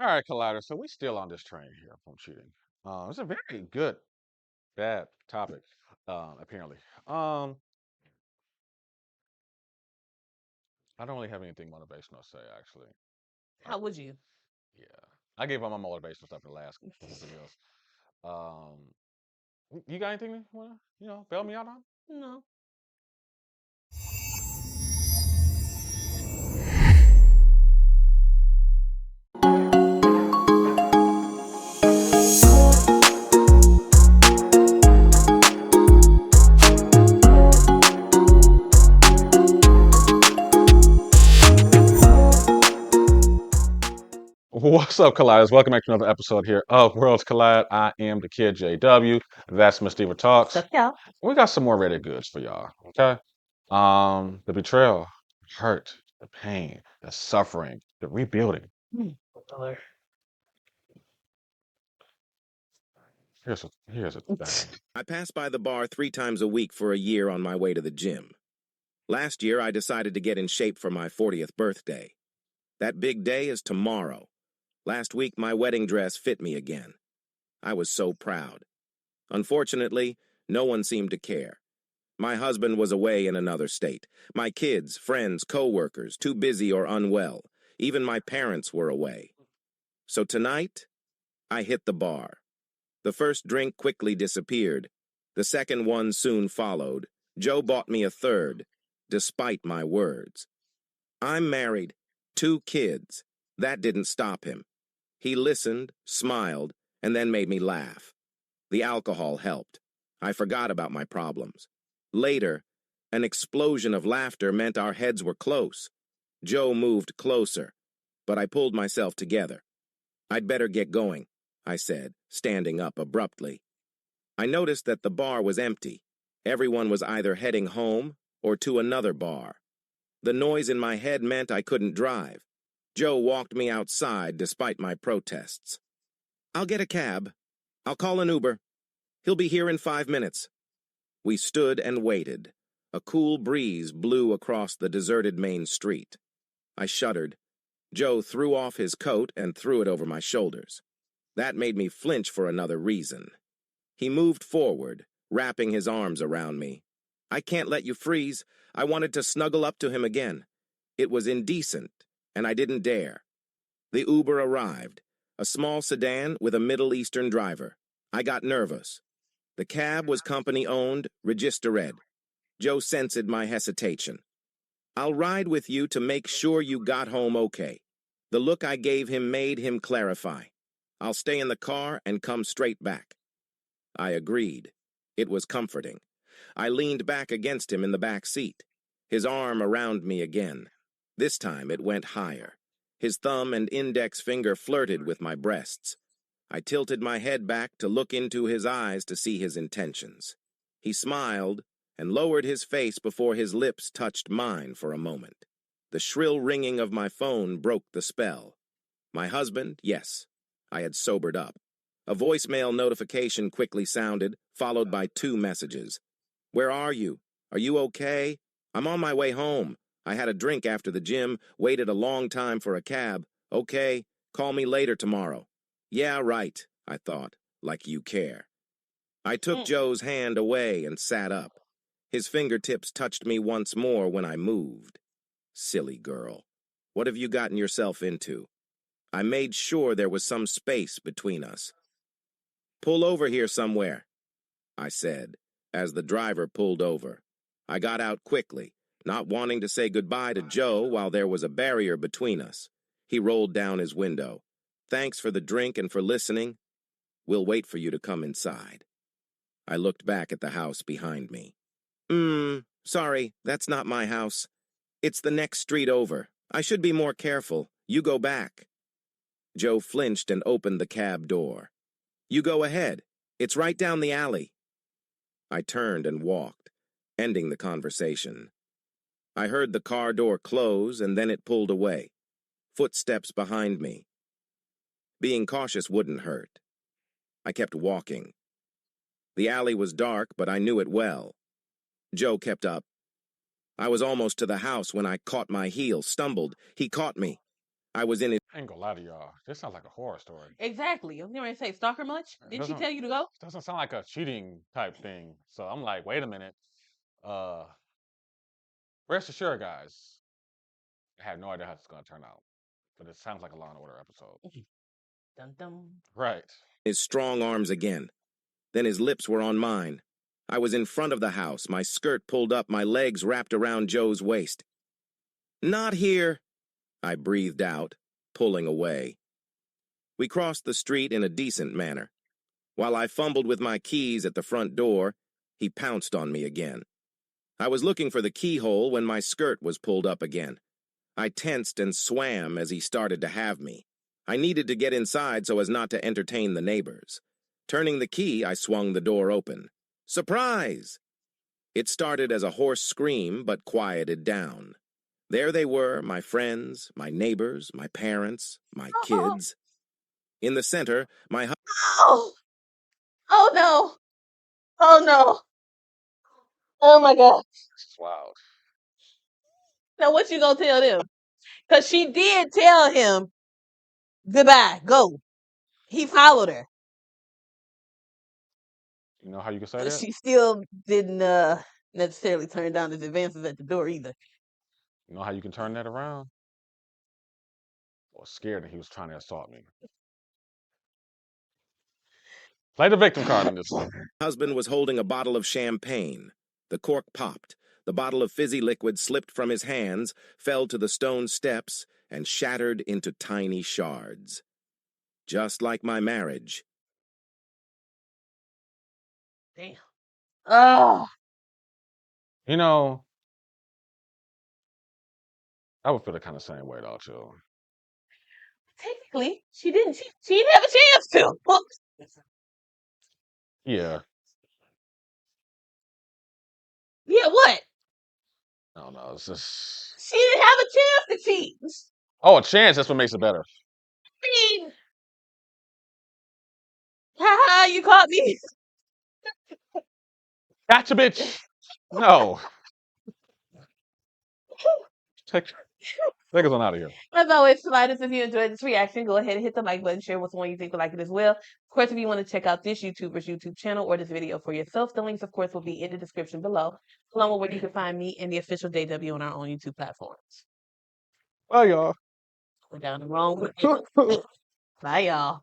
All right, Collider. So we still on this train here from cheating. It's a very good, bad topic, apparently. Um, I don't really have anything motivational to say, actually. I, How would you? yeah, I gave all my motivational stuff in the last videos. Um, you got anything you wanna, bail me out on? No. What's up, Colliders? Welcome back to another episode here of Worlds Collide. I am the kid JW. That's Miss Diva What's Talks. up, y'all? We got some more Reddit goods for y'all. Okay. The betrayal, hurt, the pain, the suffering, the rebuilding. Color. Here's a thing. I pass by the bar 3 times a week for a year on my way to the gym. Last year, I decided to get in shape for my 40th birthday. That big day is tomorrow. Last week, my wedding dress fit me again. I was so proud. Unfortunately, no one seemed to care. My husband was away in another state. My kids, friends, co-workers, too busy or unwell. Even my parents were away. So tonight, I hit the bar. The first drink quickly disappeared. The second one soon followed. Joe bought me a third, despite my words. I'm married, 2 kids. That didn't stop him. He listened, smiled, and then made me laugh. The alcohol helped. I forgot about my problems. Later, an explosion of laughter meant our heads were close. Joe moved closer, but I pulled myself together. I'd better get going, I said, standing up abruptly. I noticed that the bar was empty. Everyone was either heading home or to another bar. The noise in my head meant I couldn't drive. Joe walked me outside despite my protests. I'll get a cab. I'll call an Uber. He'll be here in 5 minutes. We stood and waited. A cool breeze blew across the deserted main street. I shuddered. Joe threw off his coat and threw it over my shoulders. That made me flinch for another reason. He moved forward, wrapping his arms around me. I can't let you freeze. I wanted to snuggle up to him again. It was indecent, and I didn't dare. The Uber arrived, a small sedan with a Middle Eastern driver. I got nervous. The cab was company-owned, registered. Joe sensed my hesitation. I'll ride with you to make sure you got home okay. The look I gave him made him clarify. I'll stay in the car and come straight back. I agreed. It was comforting. I leaned back against him in the back seat, his arm around me again. This time it went higher. His thumb and index finger flirted with my breasts. I tilted my head back to look into his eyes to see his intentions. He smiled and lowered his face before his lips touched mine for a moment. The shrill ringing of my phone broke the spell. My husband, yes. I had sobered up. A voicemail notification quickly sounded, followed by 2 messages. Where are you? Are you okay? I'm on my way home. I had a drink after the gym, waited a long time for a cab. Okay, call me later tomorrow. Yeah, right, I thought, like you care. I took Joe's hand away and sat up. His fingertips touched me once more when I moved. Silly girl. What have you gotten yourself into? I made sure there was some space between us. Pull over here somewhere, I said, as the driver pulled over. I got out quickly, not wanting to say goodbye to Joe while there was a barrier between us. He rolled down his window. Thanks for the drink and for listening. We'll wait for you to come inside. I looked back at the house behind me. Sorry, that's not my house. It's the next street over. I should be more careful. You go back. Joe flinched and opened the cab door. You go ahead. It's right down the alley. I turned and walked, ending the conversation. I heard the car door close and then it pulled away. Footsteps behind me. Being cautious wouldn't hurt. I kept walking. The alley was dark, but I knew it well. Joe kept up. I was almost to the house when I caught my heel, stumbled. He caught me. I was in his I ain't gonna lie to y'all. This sounds like a horror story. Exactly. I'm going to say, stalk her much? It Didn't she doesn't tell you to go? doesn't sound like a cheating type thing. So I'm like, wait a minute. Uh, rest assured, guys, I have no idea how it's gonna turn out, but it sounds like a Law and Order episode. Dun dun. Right. His strong arms again. Then his lips were on mine. I was in front of the house, my skirt pulled up, my legs wrapped around Joe's waist. Not here, I breathed out, pulling away. We crossed the street in a decent manner. While I fumbled with my keys at the front door, he pounced on me again. I was looking for the keyhole when my skirt was pulled up again. I tensed and swam as he started to have me. I needed to get inside so as not to entertain the neighbors. Turning the key, I swung the door open. Surprise! It started as a hoarse scream, but quieted down. There they were, my friends, my neighbors, my parents, my Oh, kids. In the center, my oh, oh no. Oh no. Oh my God. This is wild. Now what you gonna tell them? Because she did tell him goodbye, go. He followed her. You know how you can say But that? she still didn't necessarily turn down his advances at the door either. You know how you can turn that around? I was scared that he was trying to assault me. Play the victim card in this one. husband was holding a bottle of champagne. The cork popped. The bottle of fizzy liquid slipped from his hands, fell to the stone steps, and shattered into tiny shards. Just like my marriage. Damn. Oh. You know, I would feel the kind of same way though, too. Technically, she didn't. She didn't have a chance to. Yeah. Yeah, what? I don't know. It's just She didn't have a chance to cheat. a chance. That's what makes it better. I mean, haha, you caught me. Gotcha, bitch. No. Take us on out of here. As always, sliders, if you enjoyed this reaction, go ahead and hit the like button, share with someone you think would like it as well. Of course, if you want to check out this YouTuber's YouTube channel or this video for yourself, the links, of course, will be in the description below, along with where you can find me and the official JW on our own YouTube platforms. Bye, y'all. We're down the wrong way. Bye, y'all.